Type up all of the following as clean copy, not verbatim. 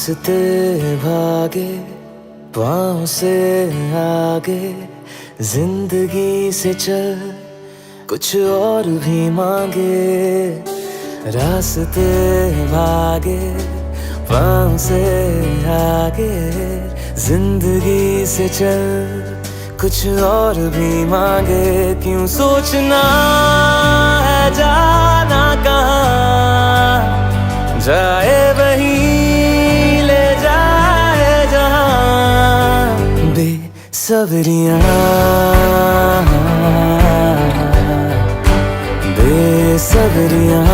रास्ते भागे पाँव से आगे, जिंदगी से चल कुछ और भी मांगे। रास्ते भागे पाँव से आगे, जिंदगी से चल कुछ और भी मांगे। क्यों सोचना है जाना कहाँ, जाए वहीं ले जाए जहाँ। बेसब्रियाँ बेसब्रियाँ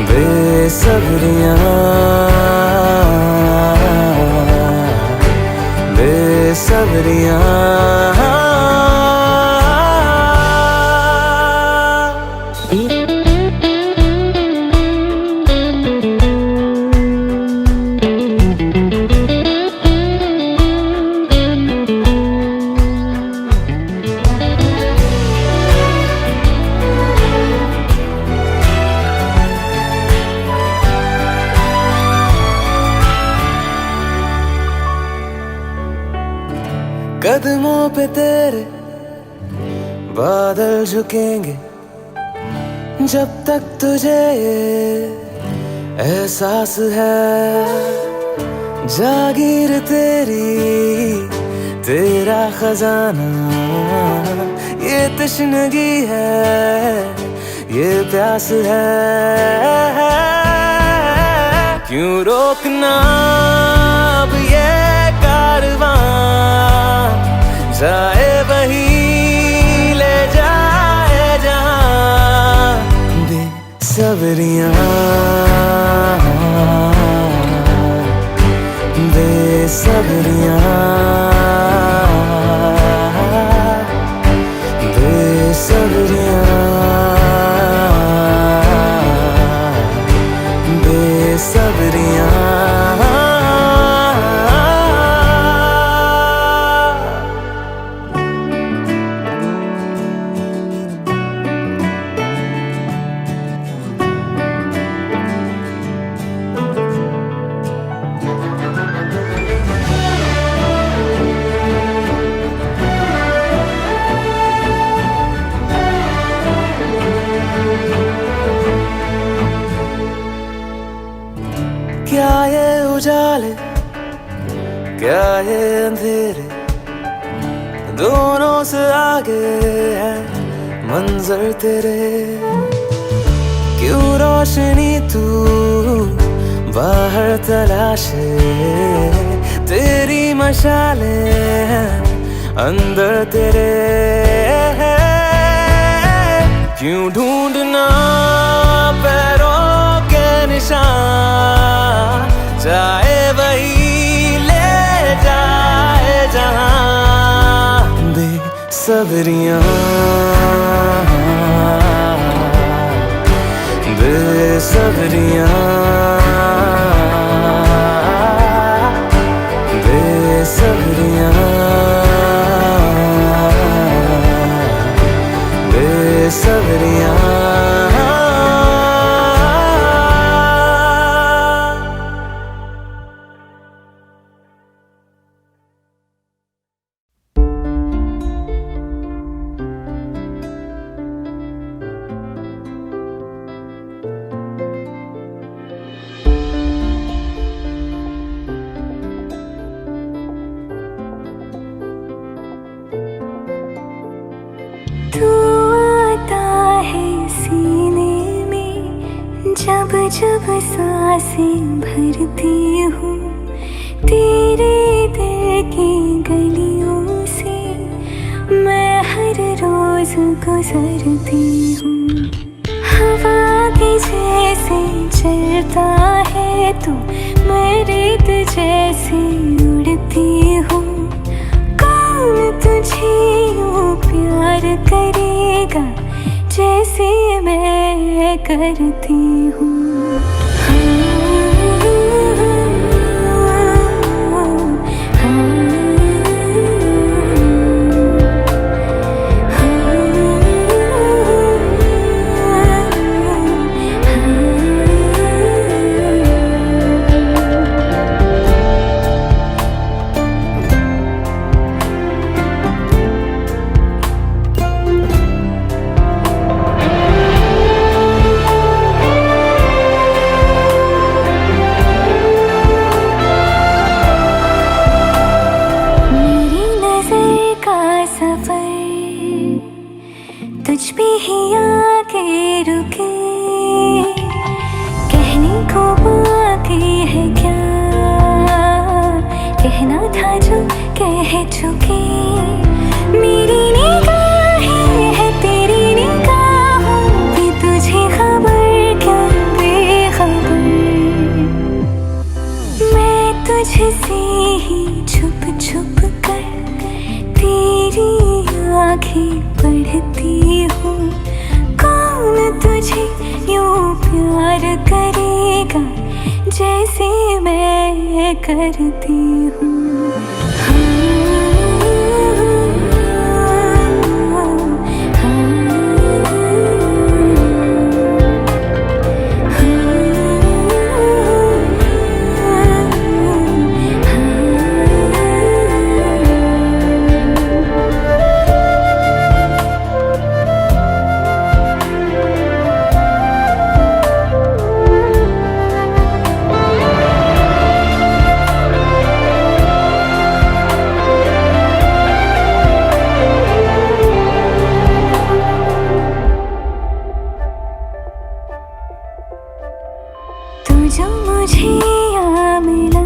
बेसब्रियाँ बेसब्रियाँ। कदमों पे तेरे बादल झुकेंगे, जब तक तुझे एहसास है। जागीर तेरी तेरा खजाना, ये तश्नगी है ये प्यास है। क्यों रोकना अब ये कारवां, जाए वहीं ले जाए जहाँ। बेसब्रियाँ बेसब्रियाँ बेसब्रियाँ बेसब्रियाँ। क्या ये उजाले क्या ये अंधेरे, दोनों से आगे है मंजर तेरे। क्यों रोशनी तू बाहर तलाशे, तेरी मशालें हैं अंदर तेरे। क्यों ढूंढना पैरों के निशान, जाए वही ले जाए जहाँ। बेसब्रियाँ बेसब्रियाँ बेसब्रियाँ बेसब्रियाँ। तू आता है सीने में, जब जब सांसें भरती हूँ। तेरे दिल की गलियों से मैं हर रोज गुजरती हूँ। हवा के जैसे चलता है तू, मैं रेत जैसे उड़ती हूँ। कौन तुझे यूँ प्यार करेगा जैसे मैं करती हूँ। कुछ भी ही आके रुके, कहने को बाकी है क्या, कहना था जो कह चुके। मेरी निगाहें है तेरी निगाहों पे, तुझे खबर क्या बेखबर। मैं तुझसे ही छुप छुप कर तेरी आँखें पढ़ती हूँ। कौन तुझे यूं प्यार करेगा जैसे मैं करती हूँ। जो मुझे यहाँ मिला,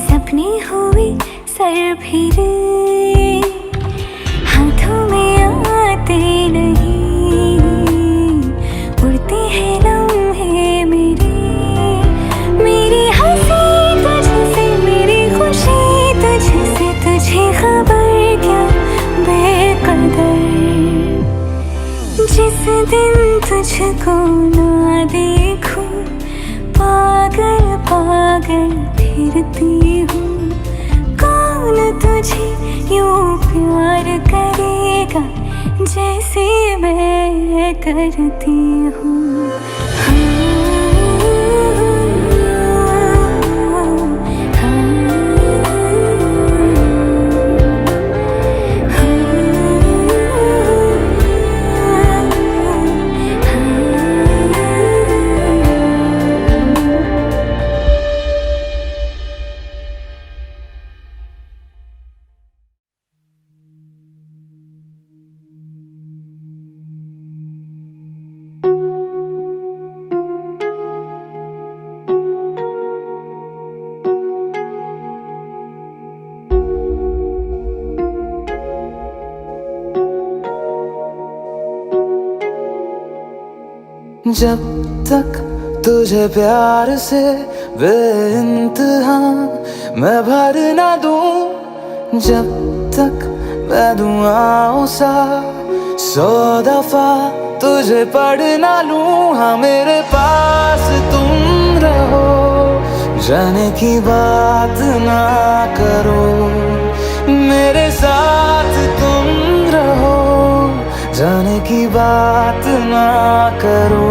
सपने हुए सर फिरे, हाथों में आते नहीं, उड़ते हैं लम्हे मेरे। मेरी हंसी तुझसे, मेरी खुशी तुझसे, तुझे खबर क्या बेकदर। जिस दिन तुझको ना देखूं, पागल पागल फिरती हूँ। कौन तुझे यूं प्यार करेगा जैसे मैं करती हूँ। जब तक तुझे प्यार से बेइंतहा मैं भर ना दूं, जब तक मैं दुआओं सा 100 दफा तुझे पढ़ ना लूं। हाँ मेरे पास तुम रहो, जाने की बात ना करो। मेरे साथ तुम रहो, जाने की बात ना करो।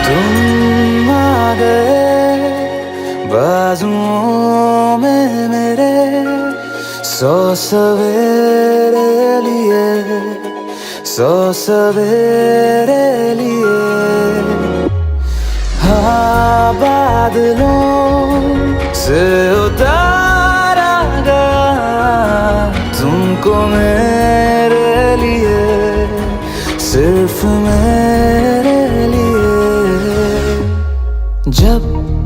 तुम आ गए बाजुओं में मेरे, 100 सवेरे लिए, 100 सवेरे लिए। हाँ बादलों से उतारा गया तुमको मेरे लिए, सिर्फ मेरे लिए। जब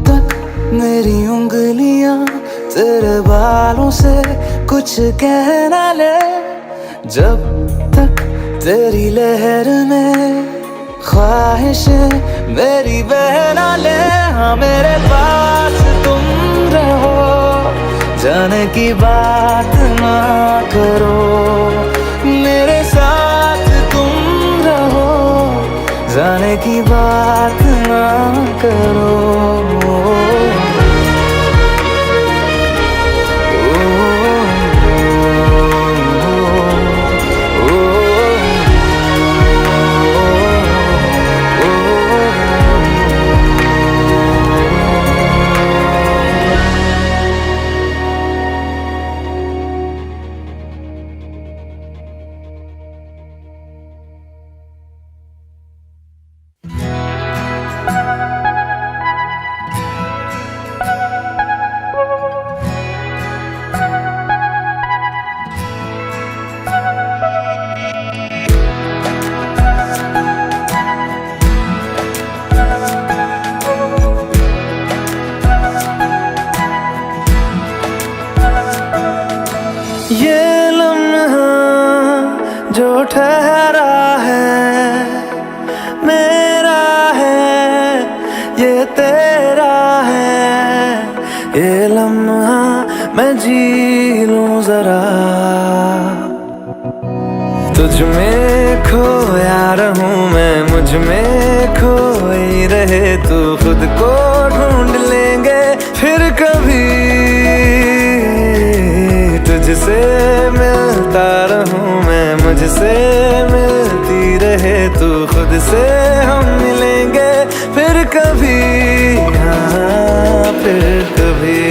तक मेरी उंगलियां तेरे बालों से कुछ कह ना ले, जब तक तेरी लहर में ख्वाहिशें मेरी बह ना ले। हाँ मेरे पास तुम रहो, जाने की बात ना करो। मेरे साथ तुम रहो, जाने की बात ना करो। ये लम्हा मैं जी लूं जरा, तुझ में खोया रहूं मैं, मुझ में खोई रहे तू, खुद को ढूंढ लेंगे फिर कभी, तुझसे मिलता रहूं मैं, मुझसे मिलती रहे तू, खुद से हम मिलेंगे फिर कभी, हाँ फिर कभी।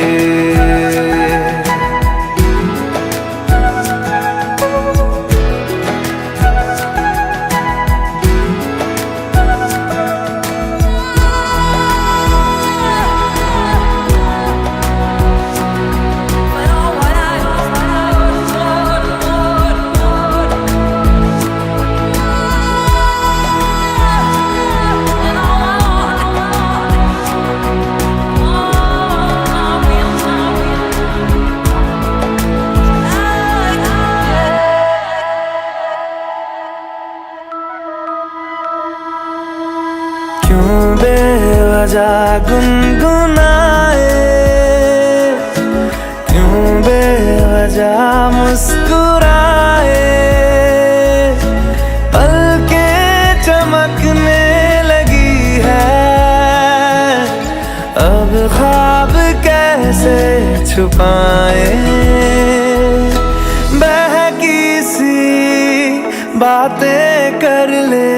क्यों बेवजह गुनगुनाए, क्यों बेवजह मुस्कुराए, पलकें चमकने लगी है, अब ख्वाब कैसे छुपाए, बहकी सी बातें कर ले,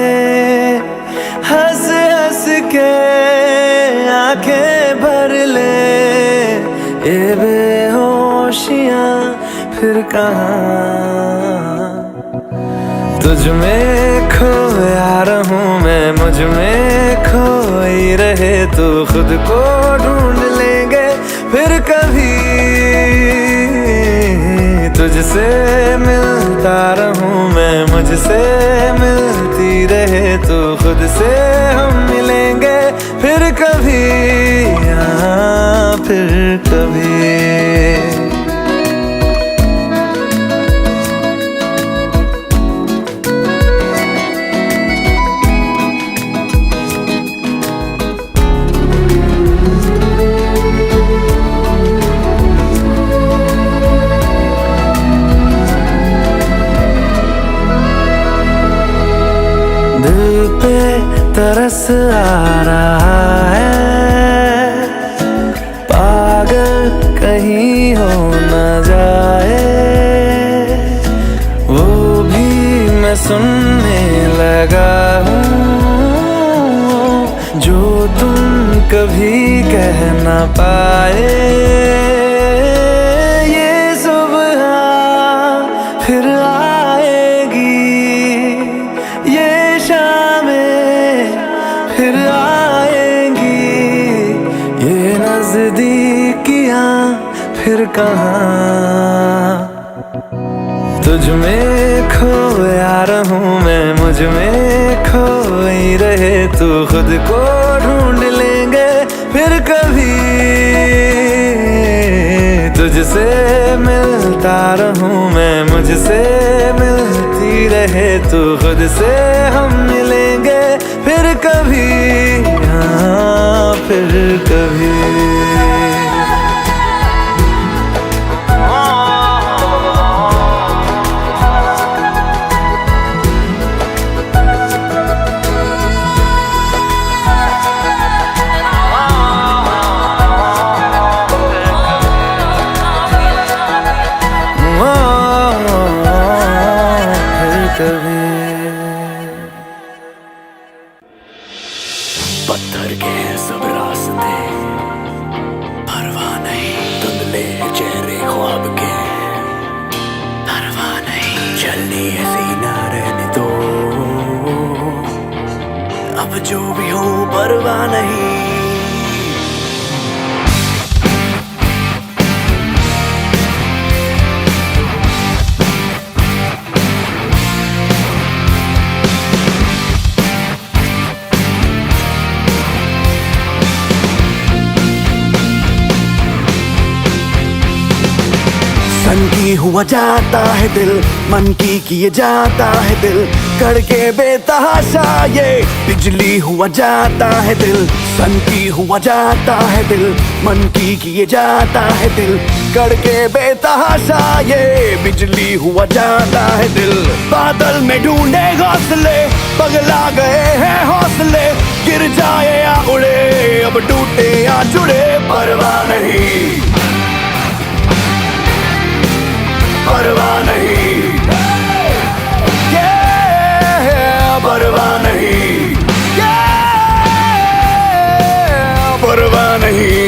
हंस हंस के आंखें भर ले, ये बेहोशियां फिर कहाँ, तुझ में खोया रहूं मैं, मुझ में खोई रहे तू, खुद को ढूंढ लेंगे फिर कभी, तुझसे मिलता रहूं मैं, मुझसे मिलती रहे तू, खुद से हम मिलेंगे फिर कभी, हाँ फिर कभी। दिल पे तरस आ रहा है, पागल कहीं हो न जाए, वो भी मैं सुनने लगा हूँ, जो तुम कभी कह न पाए, ये सुबह फिर आएगी, ये फिर आएंगी, ये नजदीकियां फिर कहाँ, तुझ में खोया रहूं मैं, मुझ में खोई रहे तू, खुद को ढूंढ लेंगे फिर कभी, तुझसे मिलता रहूं मैं, मुझसे मिलती रहे तू, खुद से हम मिलेंगे फिर कभी, हाँ फिर कभी। पत्थर के हैं सब रास्ते, परवाह नहीं धुंधले चेहरे ख्वाब के, परवाह नहीं चलनी है सीना रहने दो, अब जो भी हो परवाह नहीं। सन की हुआ जाता है दिल, मन की किए जाता है दिल, करके बेतहाशा ये बिजली हुआ जाता है दिल, सन की हुआ जाता है दिल, मन की किए जाता है दिल, करके बेतहाशा ये बिजली हुआ जाता है दिल। बादल में ढूंढे घोंसले, पगला गए हैं हौसले, गिर जाए या उड़े, अब टूटे या जुड़े, परवाह नहीं, परवाह नहीं, परवाह नहीं, परवाह नहीं।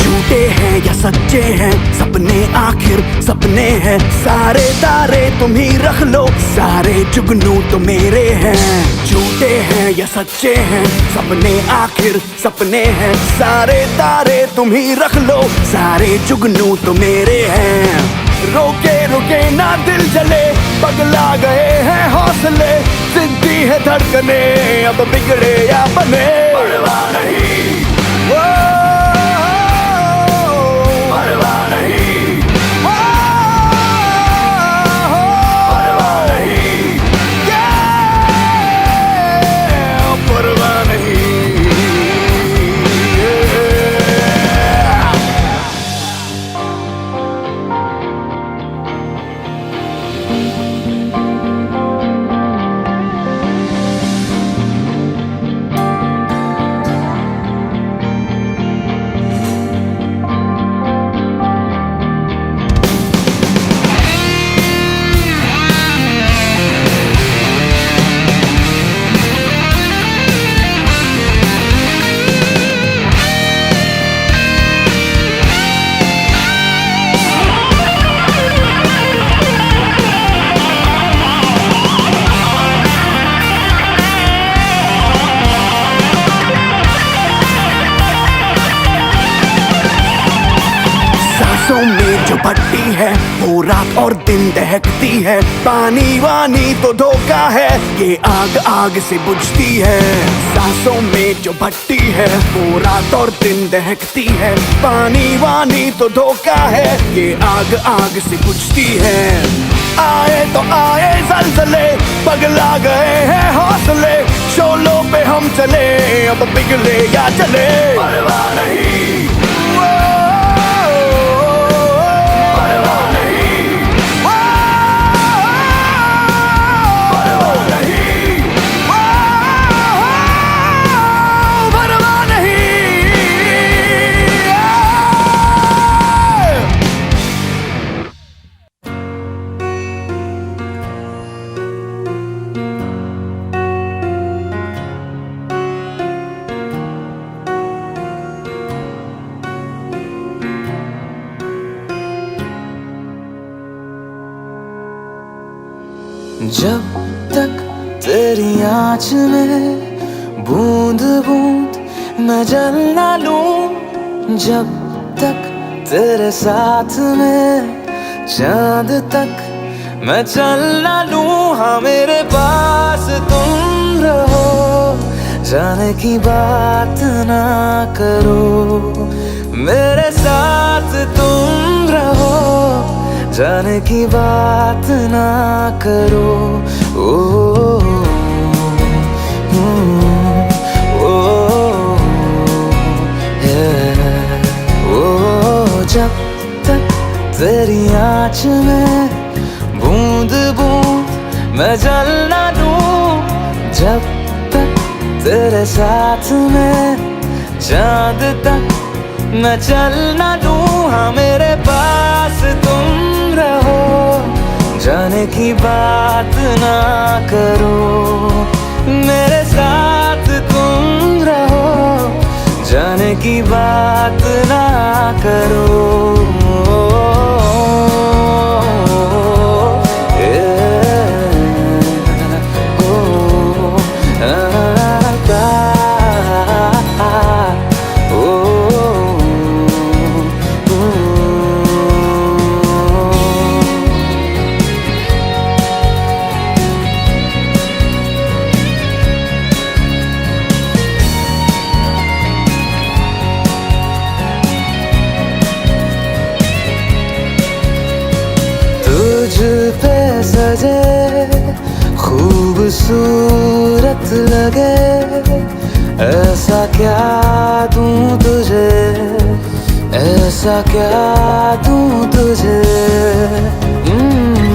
झूठे हैं या सच्चे हैं सपने, आखिर सपने हैं, सारे तारे तुम ही रख लो, सारे जुगनू तो मेरे हैं। झूठे हैं या सच्चे हैं सपने, आखिर सपने हैं, सारे तारे तुम ही रख लो, सारे जुगनू तो मेरे हैं। रोके रुके ना दिल जले, पगला गए हैं हौसले, जिद्दी है धड़कने, अब बिगड़े या बने, परवाह नहीं, में जो भट्टी है वो रात और दिन दहकती है, पानी वानी तो धोखा है, ये आग आग से बुझती है। सांसों में जो भट्टी है वो रात और दिन दहकती है, पानी वानी तो धोखा है, ये आग आग से बुझती है। आए तो आए ज़लज़ले, पगला गए हैं हौसले, शोलों पे हम चले, अब पिघले या चले, परवाह नहीं, जब तक तेरी आँच में बूंद बूंद मैं जल ना लूं, जब तक तेरे साथ में चांद तक मैं चल ना लूं, हाँ मेरे पास तुम रहो, जाने की बात ना करो, मेरे साथ तुम रहो, जाने की बात ना करो। ओ, जब तक तेरी आँच में बूंद बूंद मैं जल ना लूं, जब तक तेरे साथ में चांद तक मैं चल ना लूं, हाँ मेरे पास तुम रहो, जाने की बात ना करो, मेरे साथ तुम रहो, जाने की बात ना करो। पे सजे खूबसूरत लगे, ऐसा क्या दूं तुझे, ऐसा क्या दूं तुझे।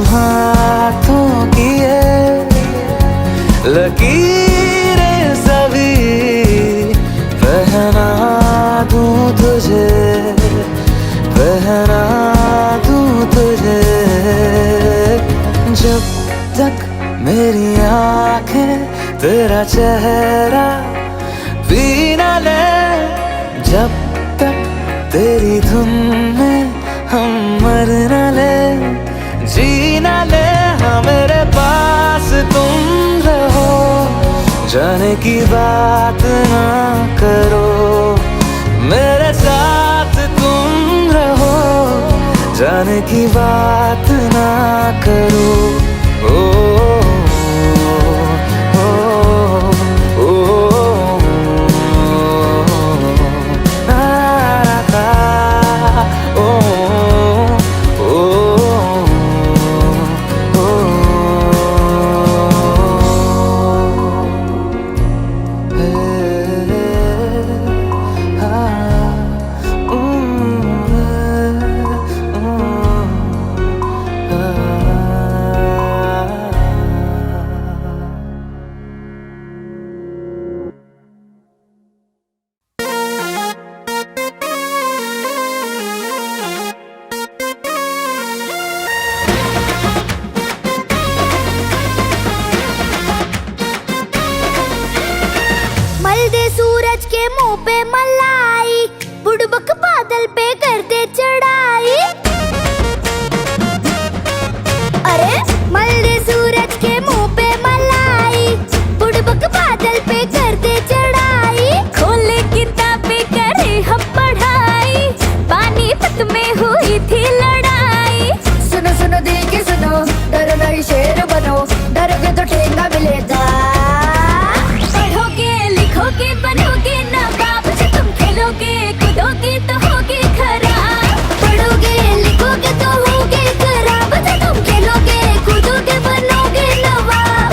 हाथों की ये लकीरें सभी पहना दूं तुझे, पहना दूं तुझे। जब तक मेरी आंखें तेरा चेहरा पी न ले, जब तक तेरी धुन में हम मर न ले, जी न ले। हाँ मेरे पास तुम रहो, जाने की बात ना करो, मेरे साथ तुम रहो, जाने की बात ना करो। ओ, ओ, ओ, ओ, ओ, सूरज के मुंह पे मलाई, बुड़बक बादल पे कर दे चढ़ाई। अरे मल दे सूरज के मुंह पे मलाई, बुड़बक बादल पे कर दे चढ़ाई। खोले किताबें करे हम पढ़ाई, पानीपत में हुई थी लड़ाई। सुनो सुनो दिल की सुनो, डरो नहीं शेर बनो, डरोगे तो ठेंगा मिलेगा। पढ़ोगे लिखोगे बनोगे नवाब, जब तुम खेलोगे कूदोगे तो होगे खराब। पढ़ोगे लिखोगे तो होगे खराब, जब तुम खेलोगे कूदोगे बनोगे नवाब।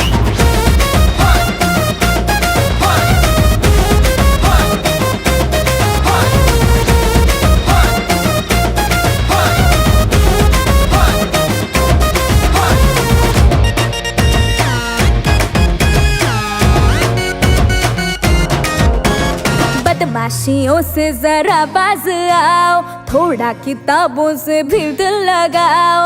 बदमाशियों से जरा बाज आओ, थोड़ा किताबों से भी दिल लगाओ।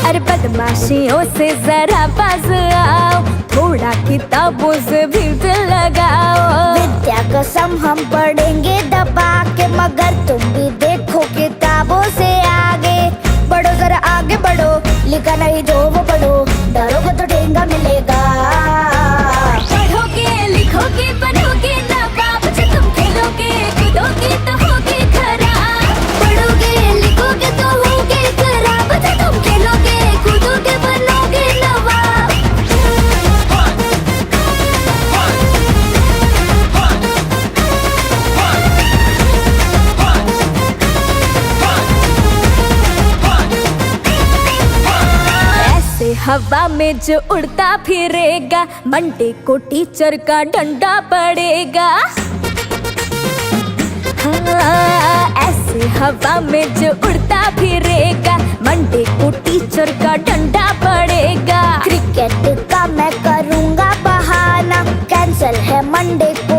अरे बदमाशियों से जरा बाज आओ, थोड़ा किताबों से भी दिल लगाओ। विद्या कसम हम पढ़ेंगे दबा के, मगर तुम भी देखो किताबों से आगे बढ़ो, जरा आगे बढ़ो, लिखा नहीं जो वो पढ़ो, डरोगे तो ठेंगा मिलेगा। पढ़ोगे लिखोगे बनोगे नवाब, जब तुम खेलोगे कूदोगे तो होगे खराब। पढ़ोगे लिखोगे तो होगे खराब, जब तुम खेलोगे कूदोगे बनोगे नवाब। ऐसे हवा में जो उड़ता फिरेगा, मंडे को टीचर का डंडा पड़ेगा। हाँ, ऐसे हवा में जो उड़ता फिरेगा, मंडे को टीचर का डंडा पड़ेगा। क्रिकेट का मैं करूंगा बहाना, कैंसल है मंडे को